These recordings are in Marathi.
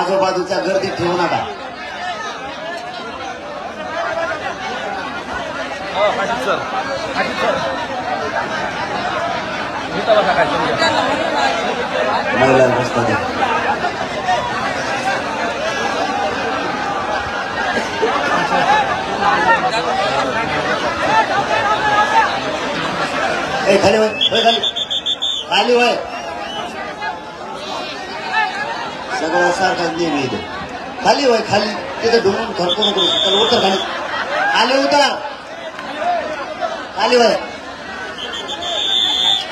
आजूबाजूच्या गर्दीत ठेवू नका. महिला बसतात खाली वय खाली खाली वय सगळं सारखाच नेहमी इथे खाली वय खाली तिथे ढुंगून खरकू नको चल उतर खाली खाली उतर खाली वय.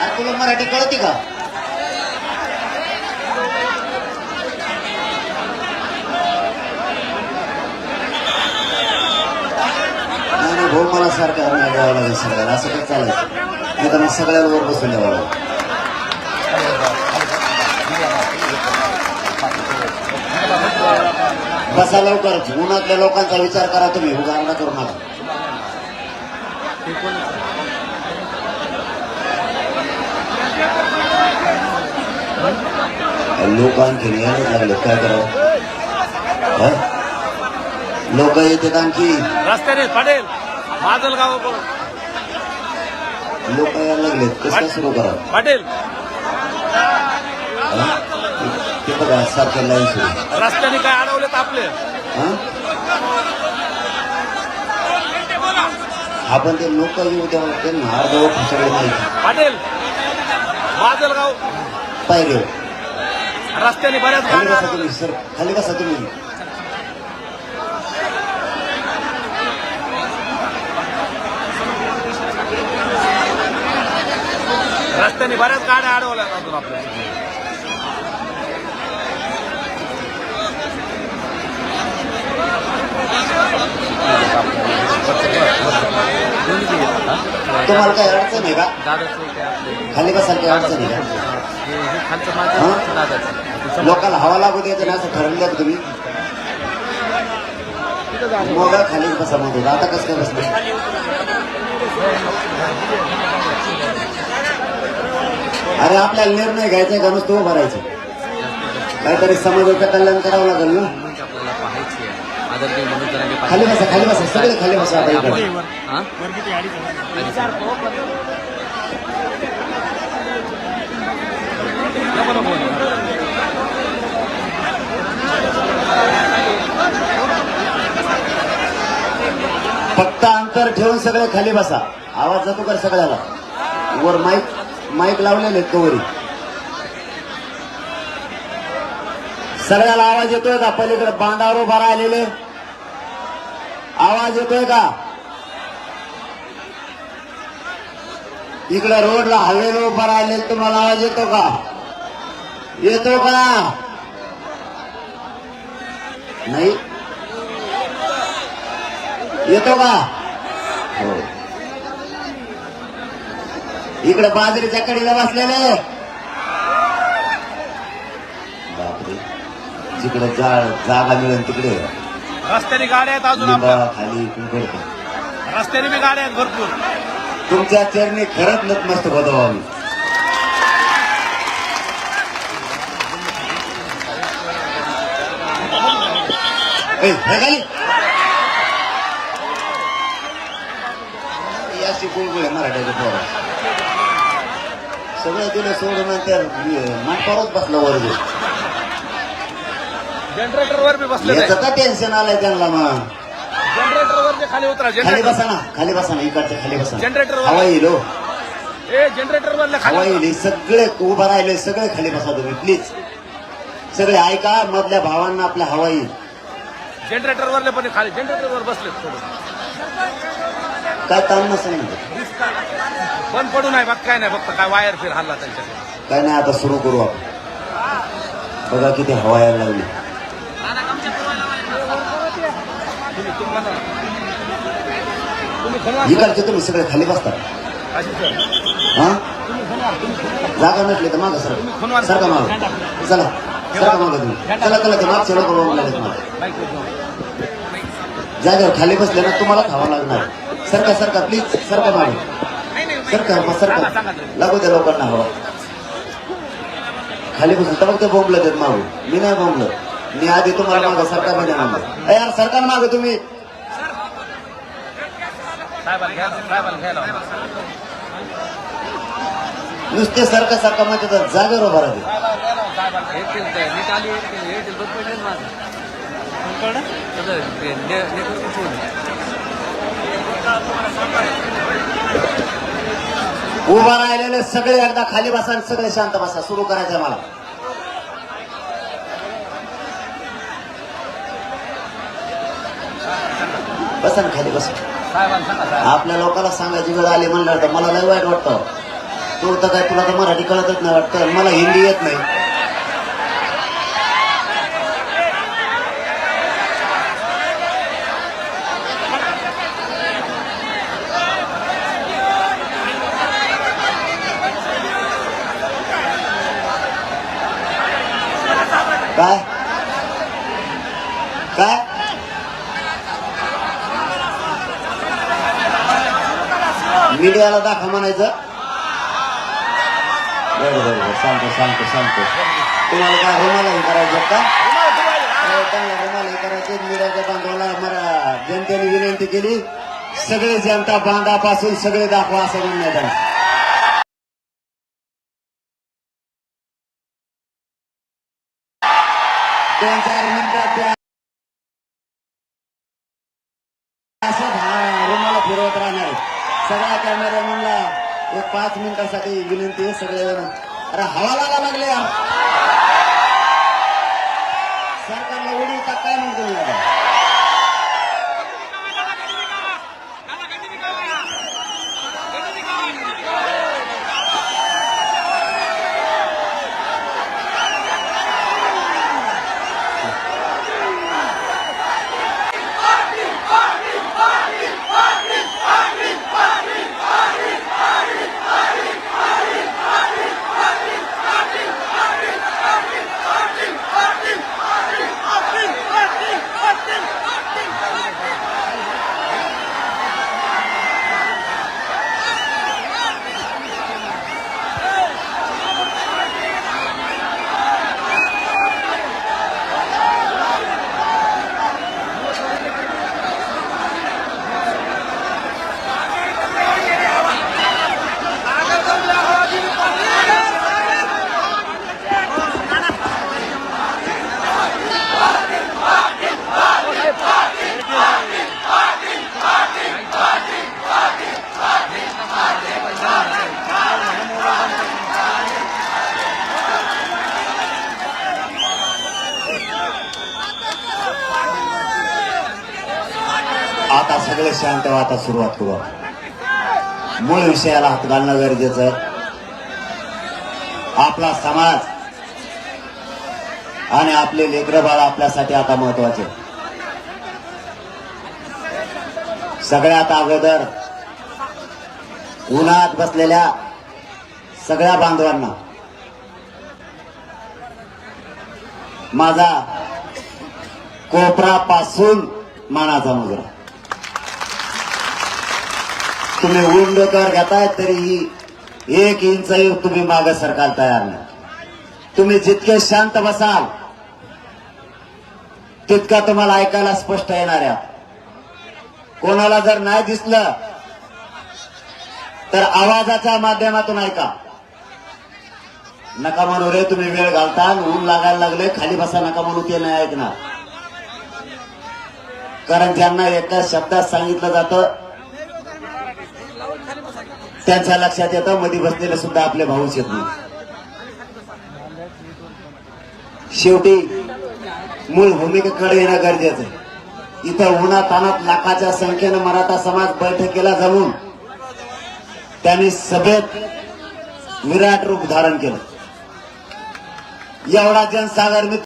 अरे तुला मराठी कळते का? नाही भाऊ मला सारखं द्यावं लागेल सगळ्याला असं काही चालायचं नाही तर मग सगळ्यांवर बसून द्यावं लागेल. बसा लवकर उन्हातल्या लोकांचा विचार करा तुम्ही उदाहरण करू नका. लोक आणखी यायला लागले काय करावं लोक येतात आणखी रस्त्याने पडेल माजलगाव लोक यायला लागले कसं सुरू करा पटेल ते बघा सारखे लाईन सुरू रस्त्याने काय अडवलेत आपले आपण ते लोक येऊ द्या त्यांना अर्धवट सगळे नाही पटेल माजलगाव पायरे रस्त्याने बऱ्याच खाली बसा तुम्ही सर खाली बसा तुम्ही. रस्त्याने बऱ्याच गाड्या अडवल्यात अजून आपल्या तुम्हाला काही अडचण आहे का? खाली बसायला काही अडचण आहे का? लोकांना हवा लागू द्यायचं नाही असं ठरवलं का तुम्ही? मग खाली बसा म्हणतो आता कसं काय बसलं? अरे आपल्याला निर्णय घ्यायचा का नुसतं उभं राहायचं काहीतरी समाजाचं कल्याण करावं लागेल ना. खाली बसा सगळे खाली बसा. आता इकडे फक्त अंतर ठेवून सगळे खाली बसा. आवाज जातो का सगळ्याला? वर माईक लावलेले कवरी सगळ्याला आवाज येतोय का? पलीकडे बांधावर उभा राहिलेले आवाज येतोय का? इकडे रोडला हवेला उभा राहिलेले तुम्हाला आवाज येतो का? येतो का नाही? येतो का? हो. इकडे बाजरीच्या कडीला बसलेले बापरे जिकडे जागा मिळेल तिकडे रस्त्याने गाड्या आहेत अजून खाली रस्त्याने बी गाड्या आहेत भरपूर. तुमच्या चरणी खरंच नतमस्तक होतो आम्ही. याची गुळगुळ मराठ्याच्या पोरा सगळं दिलं सोडून नंतर माठावरच बसला वर जनरेटर वर बी बसले याचं का टेन्शन आलंय त्यांना? मग जनरेटर वर खाली उतरा. खाली बसा ना इकडच्या खाली बसा. जनरेटर हवा येईल हो. जनरेटर वर हवा येईल. सगळे उभं राहिले सगळे खाली बसा तुम्ही प्लीज. सगळे ऐका मधल्या भावांना आपल्या हवा येईल. जनरेटर वरले पण खाली जनरेटर वर बसले काय ताण नसेल बंद पडू नाही बघ काय नाही फक्त काय वायर फिर हल्ला त्यांच्याकडे काय नाही. आता सुरू करू आपण. बघा किती हवा यायला लागली. इकडचे तुम्ही सगळे खाली बसता हा जागा नसली तर मागा सारखा माग चला सारखा मागा तुम्ही चला ते मागचे लोक जागेवर खाली बसले ना तुम्हाला खावा लागणार. सरका प्लीज सरका मागे सरका लागू द्या लोकांना हवा. खाली बसून तर फक्त बोंबलं देत मागू. मी नाही बोंबलं मी आधी तुम्हाला मागं सरकार मध्ये म्हणलं यार सरकार मागे तुम्ही नुसते सरकार मध्ये तर जागेवर उभा राहते उभा राहिलेले सगळे एकदा खाली बसा आणि सगळे शांत बसा सुरू करायचंय मला बसा ना खाली बसा आपल्या लोकांना सांगायची वेळ आली म्हणलं तर मला लय वाईट वाटतं तू तर काय तुला तर मराठी कळतच नाही वाटतं मला हिंदी येत नाही काय काय मीडियाला दाखवा म्हणायचं बरं सांगतो तुम्हाला काय रुमालाही करायचं का त्यांना रुमालाही करायचे मीडियाच्या बांधवाला मला जनतेने विनंती केली सगळे जनता बांधापासून सगळे दाखवा असं म्हणण्यात आलं 2-4 मिनिटात रुमाला फिरवत राहणार सगळ्या कॅमेरामॅनला एक 5 मिनिटासाठी विनंती आहे सगळेजण अरे हवा लागा लागले सरकारला उडी का काय म्हणतो आता सगळे शांत व्हा आता सुरुवात करू मूळ विषयाला हात घालणं गरजेचं आहे आपला समाज आणि आपले लेकरं बाळ आपल्यासाठी आता महत्वाचे सगळ्यात अगोदर उन्हात बसलेल्या सगळ्या बांधवांना माझा कोपरापासून मानाचा मुजरा तुम्ही ऊन डोक्यावर घेताय तरीही 1 इंचही तुम्ही मागे सरकार तयार नाही तुम्ही जितके शांत बसाल तितका तुम्हाला ऐकायला स्पष्ट येणार आहे कोणाला जर नाही दिसलं तर आवाजाच्या माध्यमातून ऐका नका म्हणू रे तुम्ही वेळ घालता ऊन लागायला लागले खाली बसा नका म्हणू ते नाही ऐकणार कारण ज्यांना एका शब्दात सांगितलं जातं त्यांच्या लक्षात येतं मध्ये बसलेले सुद्धा आपले भाऊच येत नाही शेवटी मूळ भूमिकेकडे येणं गरजेचं आहे इथं उन्हातानात लाखाच्या संख्येनं मराठा समाज बैठकीला जमून त्यांनी सभेत विराट रूप धारण केलं एवढा जनसागर